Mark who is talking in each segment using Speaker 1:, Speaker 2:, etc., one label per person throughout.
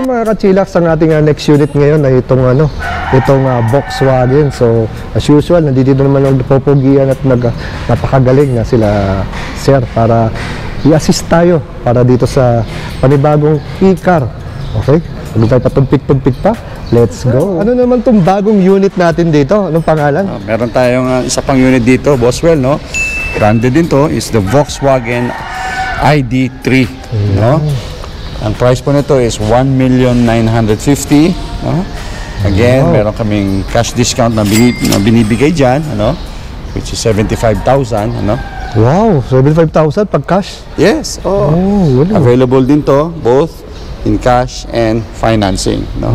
Speaker 1: mga kachilax, ang ating next unit ngayon ay itong Volkswagen. So as usual, nandito naman ang pupugian at napakagaling na sila sir para i-assist tayo para dito sa panibagong e-car. Okay? Huwag tayo patumpik-tumpik pa. Let's go. Ano naman tong bagong unit natin dito? Anong pangalan?
Speaker 2: Meron tayong isa pang unit dito, Boswell, no? Branded din to is the Volkswagen ID3, no? Ang price po nito is 1,950,000, no? Again, meron kaming cash discount na binibigay dyan, ano? Which is 75,000, ano?
Speaker 1: Wow, 75,000 pag cash?
Speaker 2: Yes, available din to, both in cash and financing, no?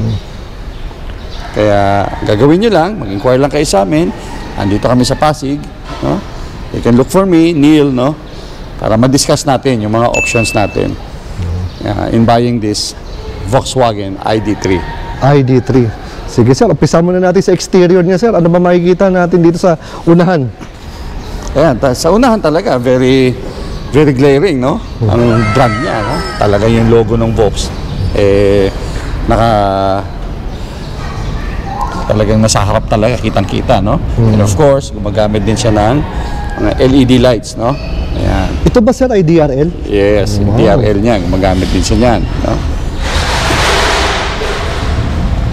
Speaker 2: Kaya gagawin nyo lang, mag-inquire lang kayo sa amin. Andito kami sa Pasig, no? You can look for me, Neil, no? Para ma-discuss natin yung mga options natin in buying this Volkswagen ID3.
Speaker 1: ID3. Sige sir, umpisa muna natin sa exterior niya sir. Ano ba makikita natin dito sa unahan?
Speaker 2: Ayan, sa unahan talaga, very glaring, no? Ang brand niya, no? Talaga yung logo ng Volks. Talagang nasa harap talaga, kitang-kita, no? And of course, gumagamit din siya ng mga LED lights, no? Ayan.
Speaker 1: Ito ba sir ay DRL?
Speaker 2: Yes,
Speaker 1: Wow.
Speaker 2: DRL niya, gumagamit din siya niyan, no?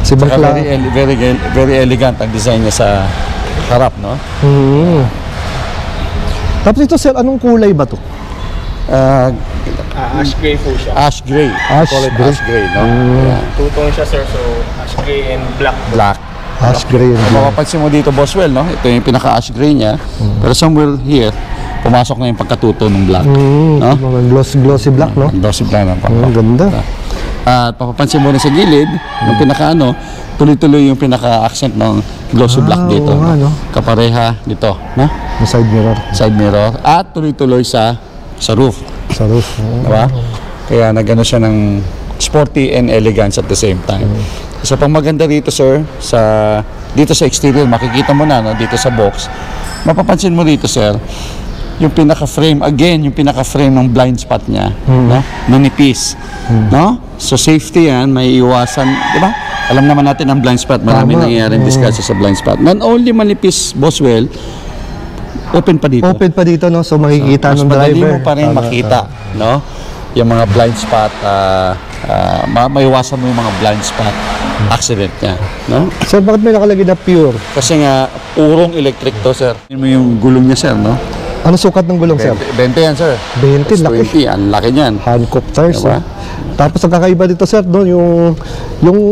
Speaker 1: Saka
Speaker 2: very elegant ang design niya sa harap, no?
Speaker 1: Tapos ito sir, anong kulay ba to?
Speaker 3: Ash gray po siya.
Speaker 2: Ash gray.
Speaker 1: Ash
Speaker 2: Call it
Speaker 1: gray.
Speaker 2: ash gray, no? Yeah.
Speaker 3: Two-tone siya sir, so ash gray and black.
Speaker 2: Black.
Speaker 1: Ash gray.
Speaker 2: Kung mapapansin mo dito, Boswell, no? Ito yung pinaka-ash gray niya. Pero somewhere here, pumasok na yung pagkatuto ng black. No?
Speaker 1: Mga glossy black, no?
Speaker 2: Glossy black na pa.
Speaker 1: Ang ganda.
Speaker 2: At papapansin mo rin sa gilid, yung pinaka-ano, tuloy-tuloy yung pinaka-accent ng glossy black dito.
Speaker 1: oo nga, no?
Speaker 2: Kapareha dito, no?
Speaker 1: Yung side mirror.
Speaker 2: Side mirror. At tuloy-tuloy sa roof.
Speaker 1: Sa roof.
Speaker 2: Diba? Kaya nagano siya ng sporty and elegance at the same time. Isa pang maganda dito, sir, dito sa exterior, makikita mo na, no, dito sa box. Mapapansin mo dito, sir, yung pinaka-frame, again, yung pinaka-frame ng blind spot niya, no? Manipis, no? So safety yan, may iwasan, di ba? Alam naman natin ang blind spot, marami nangyayaring discussion sa blind spot. Not only manipis, Boswell, open pa dito.
Speaker 1: Open pa dito, no? So makikita ng driver.
Speaker 2: Mas madali mo pa rin makita, no? Yung mga blind spot, maiwasan mo yung mga blind spot accident niya, no?
Speaker 1: Sir, bakit may nakalagay na pure?
Speaker 2: Kasi nga, urong electric to, sir. Yun mo yung gulong niya, sir, no?
Speaker 1: Ano sukat ng gulong, sir?
Speaker 2: 20 yan, sir.
Speaker 1: 20, laki.
Speaker 2: 20, ang laki niyan.
Speaker 1: Hankook tires,
Speaker 2: Diba?
Speaker 1: Tapos ang kakaiba dito, sir, no? Yung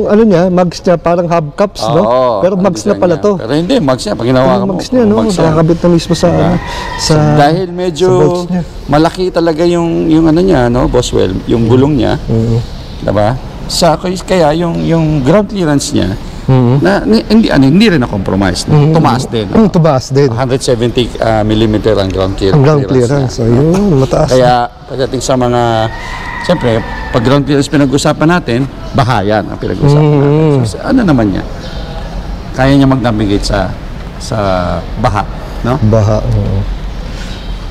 Speaker 1: ano niya, mags niya, parang hubcaps, no? Pero mags na pala to.
Speaker 2: Pero hindi, mags niya. Pag ginawa mo,
Speaker 1: Mags niya, no? Nakakabit na mismo sa,
Speaker 2: Diba?
Speaker 1: sa
Speaker 2: dahil medyo
Speaker 1: sa bolts niya.
Speaker 2: malaki talaga yung ano niya, no, Boswell, yung gulong niya. Diba? Kaya yung ground clearance niya, hindi rin na-compromise. No? Tumaas din. No?
Speaker 1: Tumaas din.
Speaker 2: 170 millimeter ang ground clearance.
Speaker 1: Ang ground clearance.
Speaker 2: niya,
Speaker 1: Ayun,
Speaker 2: no?
Speaker 1: mataas.
Speaker 2: Kaya pagdating sa mga, siyempre, pag ground clearance pinag-usapan natin, bahayan ang pinag-usapan natin. So, ano naman niya? Kaya niya mag-navigate sa baha. No?
Speaker 1: Baha.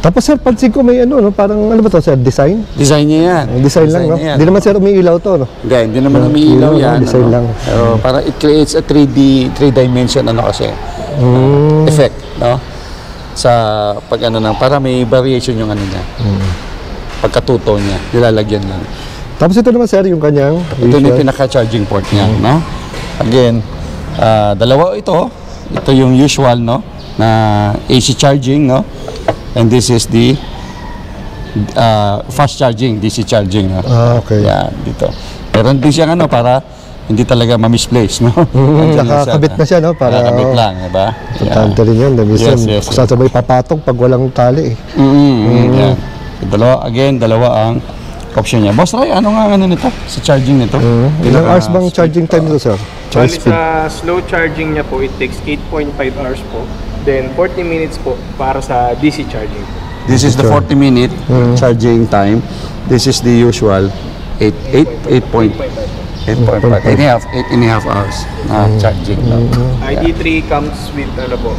Speaker 1: Tapos sir, pansin ko may ano, no? Parang ano ba to, sir? Design?
Speaker 2: Design niya yan.
Speaker 1: Design lang, no?
Speaker 2: niya yan.
Speaker 1: Hindi naman sir umiilaw to, no?
Speaker 2: Hindi naman umiilaw yan.
Speaker 1: Design lang.
Speaker 2: Pero para it creates a 3D dimension effect, no? Sa pag ano nang para may variation yung ano niya. Pagkatuto niya, nilalagyan lang.
Speaker 1: Tapos ito naman sir, yung kanyang
Speaker 2: Ito na yung pinaka-charging port niya, no? Again, dalawa ito. Ito yung usual, no? Na AC charging, no? And this is the fast charging, DC charging, no?
Speaker 1: okay.
Speaker 2: Yan, dito. Meron din siyang ano para hindi talaga ma-misplace, no?
Speaker 1: Nakakabit na siya, no? Para
Speaker 2: nakakabit lang, diba?
Speaker 1: importante rin yun. Minsan,
Speaker 2: Yes.
Speaker 1: kung saan sabay papatong pag walang tali, eh.
Speaker 2: Yan. So, dalawa ang option niya. Boss Ray, ano nga ano nito? Sa charging nito?
Speaker 1: Ilang hours bang charging time nito, sir?
Speaker 3: Bali
Speaker 1: Charge speed?
Speaker 3: sa slow charging niya po, it takes 8.5 hours po. Then 40 minutes po para sa DC charging po.
Speaker 2: This is the 40-minute charging time. This is the usual 8.5 hours na charging.
Speaker 3: ID3 comes with ano po,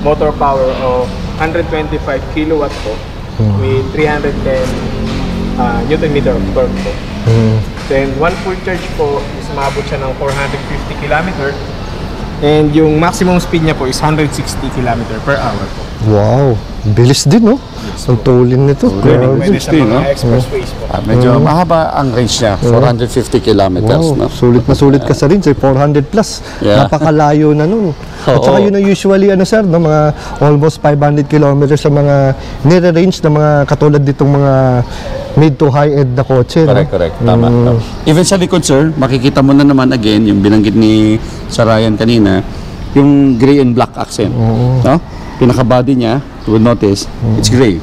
Speaker 3: motor power of 125 kilowatt po with 310 Newton meter of torque po. Then, one full charge po is maabot siya ng 450 km. And yung maximum speed niya po is 160 km per hour po.
Speaker 1: Wow, bilis din, no? Ang tulin nito.
Speaker 3: Pwede
Speaker 1: Grabe.
Speaker 3: sa
Speaker 2: 60, no?
Speaker 3: mga expressways po.
Speaker 2: Medyo mahaba ang range niya, 450 kilometers.
Speaker 1: Wow,
Speaker 2: No?
Speaker 1: sulit na sulit ka sa rin, 400 plus.
Speaker 2: Yeah.
Speaker 1: Napakalayo na nun. At saka
Speaker 2: Oo.
Speaker 1: yun ang usually, sir, no, mga almost 500 kilometers sa mga nire-range na mga katulad ditong mga mid to high-end na kotse. No?
Speaker 2: Correct. Tama. Tama. Even sa likod, sir, makikita mo na naman again, yung binanggit ni Sir Ryan kanina, yung gray and black accent. No? Pinaka-body niya, you will notice, it's gray.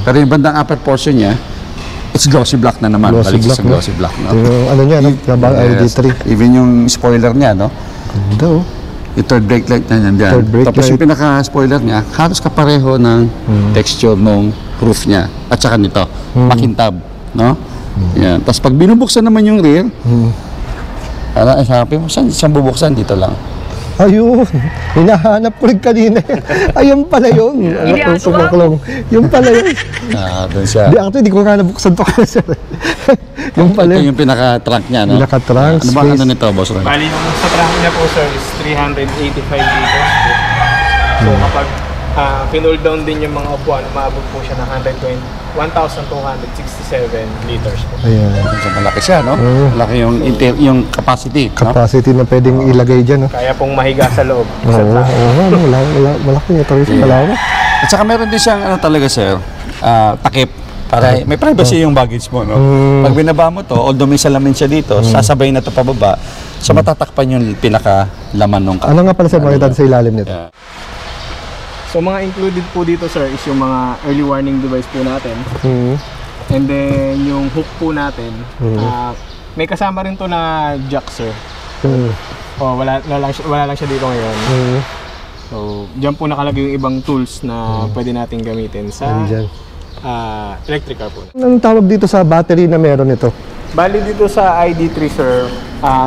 Speaker 2: Pero yung bandang upper portion niya, it's glossy black na naman.
Speaker 1: Glossy
Speaker 2: Balik
Speaker 1: black,
Speaker 2: sa
Speaker 1: no?
Speaker 2: glossy black. No?
Speaker 1: Yung ano niya, no? Gabang
Speaker 2: Yes.
Speaker 1: ID3.
Speaker 2: Even yung spoiler niya, no?
Speaker 1: Ganda, oh.
Speaker 2: Yung third brake light na nandyan.
Speaker 1: Third brake
Speaker 2: Tapos
Speaker 1: light.
Speaker 2: yung pinaka-spoiler niya, halos kapareho ng texture ng roof niya. At saka nito, makintab. No? Yan. Tapos pag binubuksan naman yung rear, sabi mo, saan bubuksan? Dito lang.
Speaker 1: Ayun, hinahanap ko rin kanina. Ayun pala yun. Ano ko tumaklong. Yung pala yun.
Speaker 2: Doon siya.
Speaker 1: Di, actually, di ko nga nabuksan to kasi. Yung pala
Speaker 2: Ito
Speaker 1: yun.
Speaker 2: yung pinaka-trunk niya, no?
Speaker 1: Pinaka-trunk,
Speaker 2: Ano ba
Speaker 1: space.
Speaker 2: ano nito, boss Ron?
Speaker 3: Bali, yung sa trunk niya po, sir, is 385 liters po. So, kapag pinold down din yung mga upuan, maabot po siya ng 1,267 liters po.
Speaker 1: Ayan.
Speaker 2: So, malaki siya, no? Malaki yung capacity, no?
Speaker 1: Capacity na pwedeng ilagay dyan. No?
Speaker 3: Kaya pong mahiga sa loob.
Speaker 1: Oo,
Speaker 3: Sa trunk.
Speaker 1: malaki niya talaga sa kalawak.
Speaker 2: At saka meron din siyang, ano talaga, sir, takip. Para may privacy yung baggage mo, no? Pag binaba mo to, although may salamin siya dito, sasabay na to pababa, so matatakpan yung pinaka-laman ng
Speaker 1: Ano nga pala sa makita sa ilalim nito?
Speaker 2: Yeah.
Speaker 3: So, mga included po dito, sir, is yung mga early warning device po natin. And then, yung hook po natin. May kasama rin to na jack, sir. Wala lang siya dito ngayon. So, dyan po nakalagay yung ibang tools na pwede natin gamitin sa
Speaker 1: Andyan.
Speaker 3: electric car po.
Speaker 1: Anong tawag dito sa battery na meron ito?
Speaker 3: Bali dito sa ID3, sir,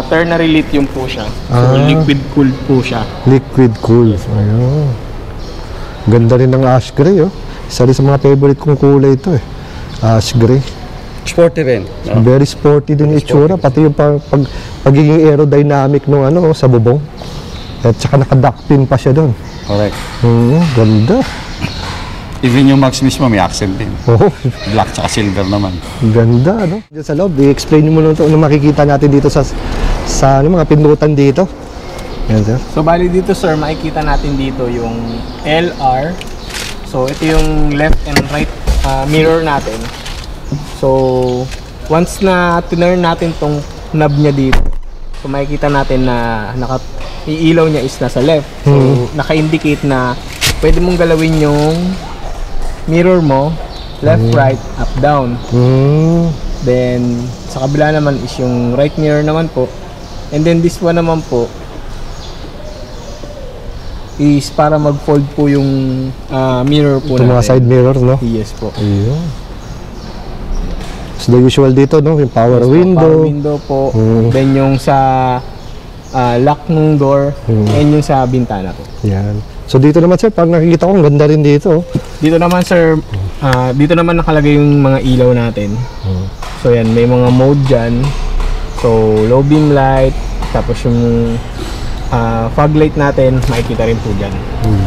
Speaker 3: ternary lithium po siya. So, liquid cooled po siya.
Speaker 1: Liquid cool. Ayun. Ganda rin ng ash gray, oh. Isa rin sa mga favorite kong kulay ito, eh. Ash gray.
Speaker 2: Sporty rin. No?
Speaker 1: Very sporty din yung itsura, pati yung pagiging aerodynamic nung sa bubong. At saka naka-duckpin pa siya doon.
Speaker 2: Correct.
Speaker 1: Ganda.
Speaker 2: Even yung mags mismo may accent din.
Speaker 1: Oh,
Speaker 2: Black tsaka silver naman.
Speaker 1: ganda, no? Diyan sa loob, i-explain mo muna ito ano makikita natin dito sa mga pindutan dito. Yan, sir.
Speaker 3: So, bali dito, sir, makikita natin dito yung LR. So, ito yung left and right mirror natin. So, once na tinurn natin tong knob niya dito, so makikita natin na iilaw niya is nasa left. So, naka-indicate na pwede mong galawin yung mirror mo, left, right, up, down. Then, sa kabila naman is yung right mirror naman po. And then, this one naman po is para mag-fold po yung mirror po
Speaker 1: Ito
Speaker 3: natin.
Speaker 1: mga side mirror, no?
Speaker 3: Yes po.
Speaker 1: Ayun. So, the usual dito, no? Yung power
Speaker 3: Yes po,
Speaker 1: window.
Speaker 3: power window po. Then yung sa lock ng door and yung sa bintana po.
Speaker 1: Yan. So, dito naman, sir, parang nakikita ko, ang ganda rin dito. Oh.
Speaker 3: Dito naman, sir, dito naman nakalagay yung mga ilaw natin. So yan, may mga mode dyan. So low beam light, tapos yung fog light natin, makikita rin po dyan.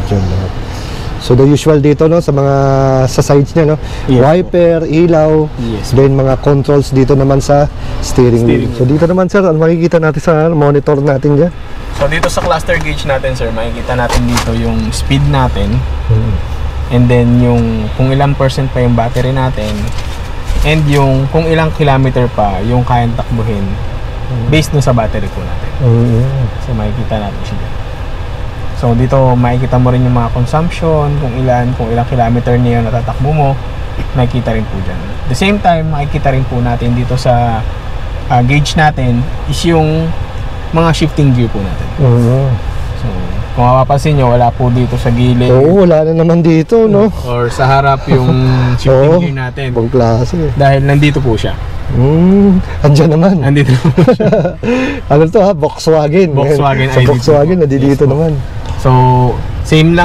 Speaker 1: Diyan lahat. So, the usual dito, no? Sa sides niya, no?
Speaker 3: Yes,
Speaker 1: Wiper, ilaw,
Speaker 3: Yes.
Speaker 1: then mga controls dito naman sa steering wheel.
Speaker 3: Steering
Speaker 1: So, dito naman, sir, ano makikita natin sa monitor natin dyan?
Speaker 3: So dito sa cluster gauge natin, sir, makikita natin dito yung speed natin. And then yung kung ilang percent pa yung battery natin. And yung kung ilang kilometer pa yung kayang takbuhin based dun sa battery po natin. So makikita natin siya dyan. So dito makikita mo rin yung mga consumption, kung ilang kilometer niya yung natatakbo mo, makikita rin po dyan. At the same time, makikita rin po natin dito sa gauge natin is yung mga shifting gear po natin. So kung mapapansin nyo, wala po dito sa gilid.
Speaker 1: Oo, wala na naman dito, no?
Speaker 3: Or sa harap yung shifting gear natin.
Speaker 1: Ibang klase.
Speaker 3: Dahil nandito po siya.
Speaker 1: Andyan naman.
Speaker 3: Nandito po siya.
Speaker 1: Ano to, ha? Volkswagen.
Speaker 3: Volkswagen
Speaker 1: Sa
Speaker 3: ID2
Speaker 1: Volkswagen,
Speaker 3: po.
Speaker 1: nandito
Speaker 3: Yes po.
Speaker 1: naman.
Speaker 3: So, same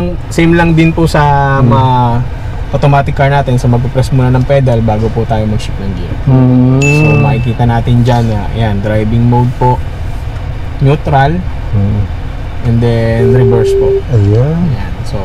Speaker 3: lang din po sa automatic car natin, so magpe-press muna ng pedal bago po tayo mag-shift ng gear. So makikita natin dyan na ayan, driving mode po, neutral, and then reverse po.
Speaker 1: Ayan.
Speaker 3: Ayan. So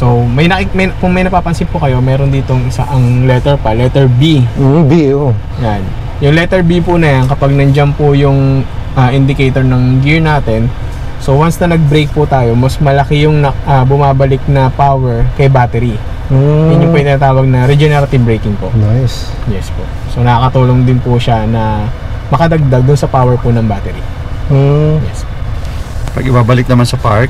Speaker 3: kung may napapansin po kayo, meron ditong isa ang letter pa, letter B.
Speaker 1: B, oh.
Speaker 3: Yan. Yung letter B po na yan, kapag nandiyan po yung indicator ng gear natin, so once na nag-brake po tayo, mas malaki yung bumabalik na power kay battery. Yun yung po yung tinatawag na regenerative braking po.
Speaker 1: Nice.
Speaker 3: Yes po. So nakakatulong din po siya na makadagdag dun sa power po ng battery. Yes.
Speaker 2: Pag ibabalik naman sa park,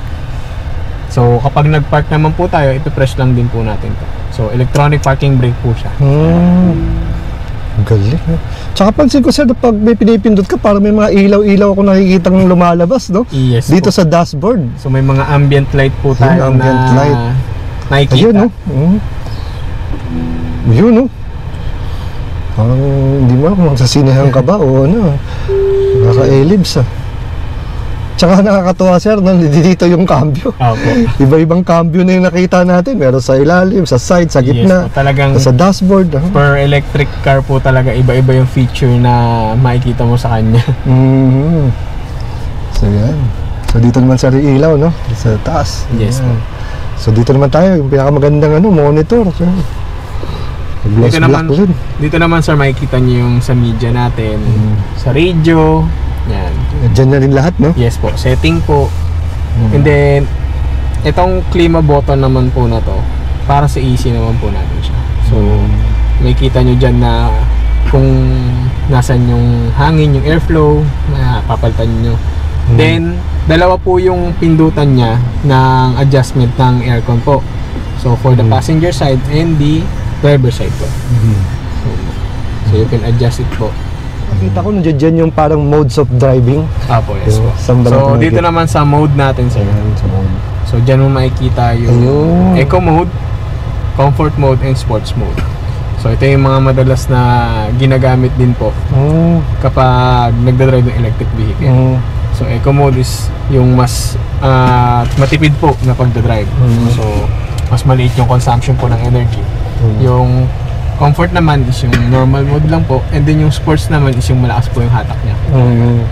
Speaker 3: So kapag nag-park naman po tayo, ipipress lang din po natin to. So electronic parking brake po siya.
Speaker 1: Ang galing. Tsaka pansin ko sir, pag may pinipindot ka, parang may mga ilaw-ilaw ako nakikitang lumalabas, no?
Speaker 3: Yes
Speaker 1: Dito
Speaker 3: po.
Speaker 1: sa dashboard.
Speaker 3: So may mga ambient light po tayo
Speaker 1: Yung ambient
Speaker 3: na
Speaker 1: light.
Speaker 3: nakikita.
Speaker 1: Ayun, no? Yun, no? Parang hindi mo kung magsasinehan ka ba o ano. Naka-ellipse, Tsaka nakakatuwa sir, dito yung cambio.
Speaker 3: Opo.
Speaker 1: Iba-ibang cambio na yung nakita natin. Meron sa ilalim, sa side, sa gitna,
Speaker 3: Yes po, talagang
Speaker 1: sa dashboard.
Speaker 3: per electric car po talaga iba-iba yung feature na makikita mo sa kanya.
Speaker 1: So yan. So dito naman sa ilaw, no? Sa taas.
Speaker 3: Yes
Speaker 1: Yan.
Speaker 3: po.
Speaker 1: So dito naman tayo, yung pinakamagandang monitor. Gloss black rin.
Speaker 3: Dito naman sir, makikita niyo yung sa media natin, sa radio, yan.
Speaker 1: Diyan na rin lahat, no?
Speaker 3: Yes po, setting po. And then itong klima button naman po na to, para sa AC naman po natin siya. So makikita niyo diyan na kung nasan yung hangin, yung airflow, papalitan niyo. Then dalawa po yung pindutan niya ng adjustment ng aircon po. So for the passenger side and the driver side po. So you can adjust it po.
Speaker 1: Nakita ko nandiyan yung parang modes of driving.
Speaker 3: Apo, yes po.
Speaker 1: Saan ba
Speaker 3: So
Speaker 1: natin
Speaker 3: dito
Speaker 1: makikita?
Speaker 3: naman sa mode natin sir. So dyan mo makikita yung
Speaker 1: Ayun.
Speaker 3: eco mode, comfort mode, and sports mode. So ito yung mga madalas na ginagamit din po kapag nagdadrive ng electric vehicle. So eco mode is yung mas matipid po na pagdadrive. So mas maliit yung consumption po ng energy. Yung comfort naman is yung normal mode lang po, and then yung sports naman is yung malakas po yung hatak niya.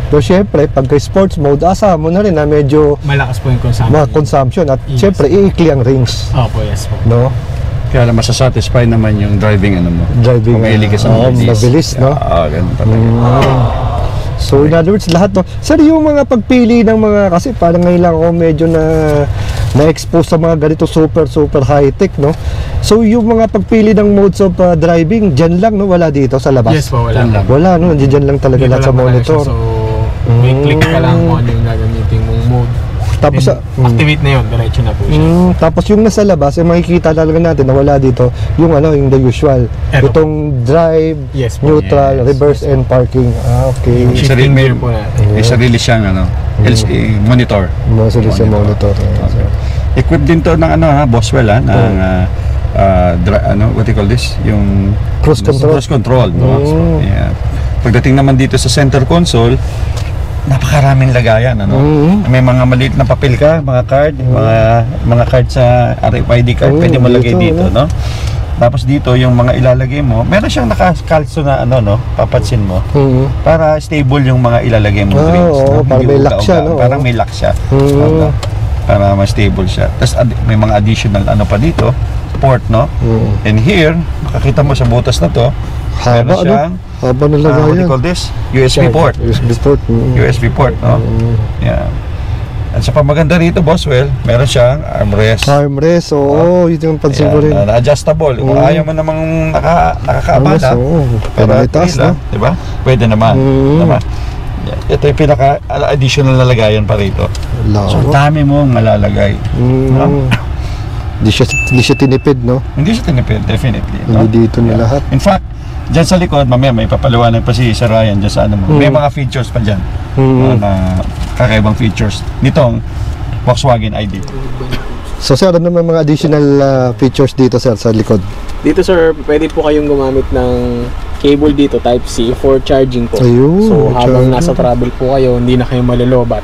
Speaker 1: So syempre, pagka sports mode, asahan mo na rin na medyo
Speaker 3: Malakas po yung consumption.
Speaker 1: consumption at
Speaker 3: Yes.
Speaker 1: syempre, iikli ang range.
Speaker 3: Opo, yes po.
Speaker 1: No?
Speaker 2: kaya lang masasatisfy naman yung driving
Speaker 1: Driving.
Speaker 2: Kung mahilig ka sa
Speaker 1: mabilis, no?
Speaker 2: ganun talaga.
Speaker 1: So in other words, lahat, no? Sir, yung mga pagpili ng mga, kasi parang ngayon lang ako medyo na-expose sa mga ganito super high-tech, no? So yung mga pagpili ng modes of driving, dyan lang, no? Wala dito sa labas?
Speaker 3: Yes po, wala.
Speaker 1: Wala, no? Dyan lang talaga
Speaker 3: Dito
Speaker 1: lahat sa
Speaker 3: lang talaga
Speaker 1: monitor.
Speaker 3: siya. So may click ka lang kung ano yung gagamitin mong mode.
Speaker 1: Tapos
Speaker 3: Then, activate na yun, diretso na po siya.
Speaker 1: tapos yung nasa labas, makikita talaga natin na wala dito yung yung the usual.
Speaker 3: Eto.
Speaker 1: Itong drive,
Speaker 3: Yes po.
Speaker 1: neutral,
Speaker 2: Yes.
Speaker 1: reverse, and parking. Okay.
Speaker 2: Yung
Speaker 3: Shifting
Speaker 2: sarili-
Speaker 3: gear po natin.
Speaker 2: May sarili siyang monitor.
Speaker 1: Masali sa monitor.
Speaker 2: Equipped din to ng Boswell ng what do you call this? Yung
Speaker 1: Cruise control.
Speaker 2: Cruise control, no? So, yeah. Pagdating naman dito sa center console, napakaraming lagayan, May mga maliit na papel ka, mga card, mga card sa RFID card, pwede mo lagay dito, no? Tapos dito yung mga ilalagay mo, meron siyang nakakalso na papansin mo. Para stable yung mga ilalagay mo drinks,
Speaker 1: oo, parang
Speaker 2: Hindi
Speaker 1: may lock siya,
Speaker 2: uga-uga.
Speaker 1: no?
Speaker 2: Parang may lock siya. Para mas stable siya. Tapos may mga additional pa dito, port, no? And here, makakita mo sa butas na to,
Speaker 1: Haba,
Speaker 2: meron siyang
Speaker 1: Haba na
Speaker 2: what do
Speaker 1: lagayan.
Speaker 2: you call this? USB port.
Speaker 1: USB port.
Speaker 2: USB port, no? Yeah. At sa pamaganda rito, Boswell, meron siyang armrest.
Speaker 1: Armrest, oo, yun yung pansin ko rin.
Speaker 2: Na-adjustable. Kung ayaw mo namang nakakaabala, pero
Speaker 1: may taas, no?
Speaker 2: di ba? Pwede naman. Diba? Yeah. Ito yung pinaka-additional na lagayan pa rito. So, dami mong malalagay.
Speaker 1: Hindi siya tinipid, no?
Speaker 2: Hindi siya tinipid, definitely. No?
Speaker 1: Hindi dito na lahat.
Speaker 2: In fact, dyan sa likod, mamaya may papaliwanag pa si Sir Ryan dyan sa may mga features pa dyan. Na kakaibang features nitong Volkswagen ID.
Speaker 1: So sir, ano naman mga additional features dito sir sa likod?
Speaker 3: Dito sir, pwede po kayong gumamit ng cable dito, Type-C, for charging po.
Speaker 1: Ayun,
Speaker 3: So habang
Speaker 1: charging.
Speaker 3: nasa travel po kayo, hindi na kayo malolobat.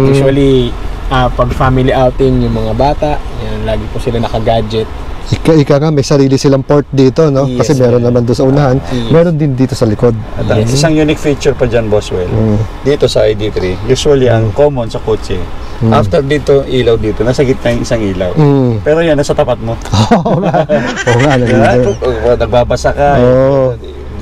Speaker 3: Usually, pag family outing, yung mga bata, yan, lagi po sila naka-gadget.
Speaker 1: Ika nga, may sarili silang port dito, no?
Speaker 3: Yes,
Speaker 1: Kasi meron
Speaker 3: sir.
Speaker 1: naman doon sa unahan.
Speaker 3: Yes.
Speaker 1: Meron din dito sa likod.
Speaker 2: At ang isang unique feature pa dyan, Boswell, dito sa ID3, usually ang common sa kotse, after dito, ilaw dito, nasa gitna yung isang ilaw. Pero yan, nasa tapat mo.
Speaker 1: Oo nga. Oo nga,
Speaker 2: Diba?
Speaker 1: nandito.
Speaker 2: Kung nagbabasa ka,
Speaker 1: Oo.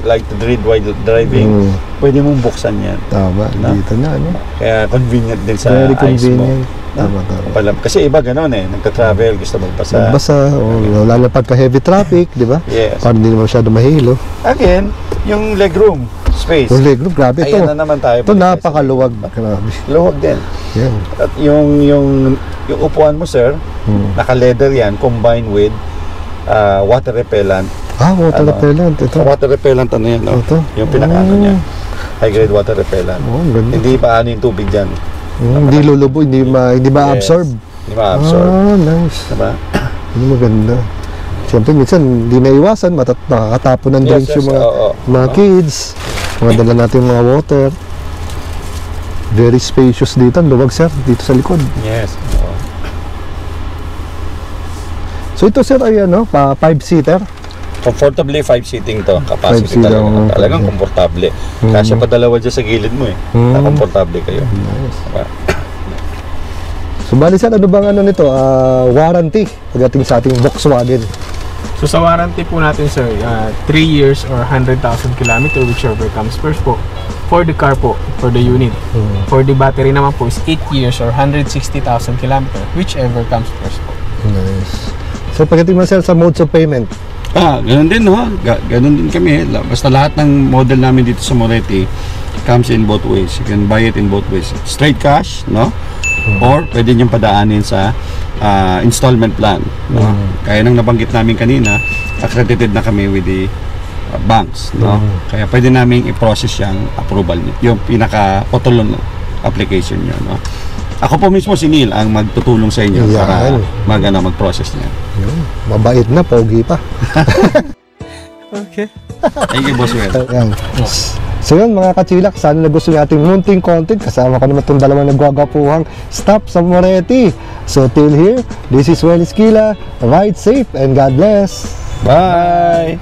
Speaker 2: like to read while driving, pwede mong buksan yan.
Speaker 1: Tama,
Speaker 2: No?
Speaker 1: dito na, no?
Speaker 2: Kaya convenient din sa
Speaker 1: Very
Speaker 2: eyes mo.
Speaker 1: convenient. Tama, tama.
Speaker 2: Kasi iba ganun nagta-travel, gusto magbasa.
Speaker 1: Basta, lalo pagka heavy traffic, di ba?
Speaker 2: Yes.
Speaker 1: Parang hindi naman masyado mahilo.
Speaker 2: Again, yung legroom space.
Speaker 1: Yung leg group, grabe ito.
Speaker 2: Ayan na naman tayo.
Speaker 1: Ito napakaluwag. Grabe.
Speaker 2: Luwag din.
Speaker 1: Yan.
Speaker 2: At yung upuan mo, sir, naka-leather yan combined with water repellent.
Speaker 1: Water repellent. Ito.
Speaker 2: Water repellent ano yan, no?
Speaker 1: Ito.
Speaker 2: Yung pinaka-ano niya. High-grade water repellent.
Speaker 1: Ang ganda.
Speaker 2: Hindi paano yung tubig dyan.
Speaker 1: Hindi lulubo, hindi ma-absorb.
Speaker 2: Hindi ma-absorb.
Speaker 1: Nice.
Speaker 2: Diba?
Speaker 1: Hindi maganda. Siyempre, minsan, hindi naiwasan. Nakakatapon ng drinks yung mga kids. Mga dala natin yung mga water. Very spacious dito. Ang luwag, sir. Dito sa likod.
Speaker 2: Yes.
Speaker 1: So, ito, sir, ay ano, 5-seater.
Speaker 2: Comfortably 5-seating to. Capacity
Speaker 1: 5-seater,
Speaker 2: talaga. Talagang komportable. Kasi pa dalawa dyan sa gilid mo na komportable kayo.
Speaker 1: Nice.
Speaker 2: Diba?
Speaker 1: So, bali, sir, ano bang ano nito? Warranty pagdating sa ating Volkswagen.
Speaker 3: So sa warranty po natin, sir, 3 years or 100,000 kilometer, whichever comes first po. For the car po, for the unit. For the battery naman po is 8 years or 160,000 kilometer, whichever comes first po.
Speaker 1: Nice. So, pagdating mo, sir, sa modes of payment.
Speaker 2: Ganun din, no? Ganun din kami. Basta lahat ng model namin dito sa Moretti comes in both ways. You can buy it in both ways. Straight cash, no? Or pwede niyong padaanin sa installment plan, no? Kaya nang nabanggit namin kanina, accredited na kami with the banks, no? Kaya pwede namin i-process yung approval niyo, yung pinaka-otolon application niyo, no? Ako po mismo si Neil ang magtutulong sa inyo para mag-process niya.
Speaker 1: Mabait na, pogi pa.
Speaker 3: Okay.
Speaker 2: Thank you, Boss Will.
Speaker 1: Ayan. So yun, mga kachilak, sana nagustuhan nating munting content. Kasama ko naman itong dalawang nagwagapuhang stop sa Moretti. So till here, this is Well Esquila. Ride safe and God bless.
Speaker 2: Bye!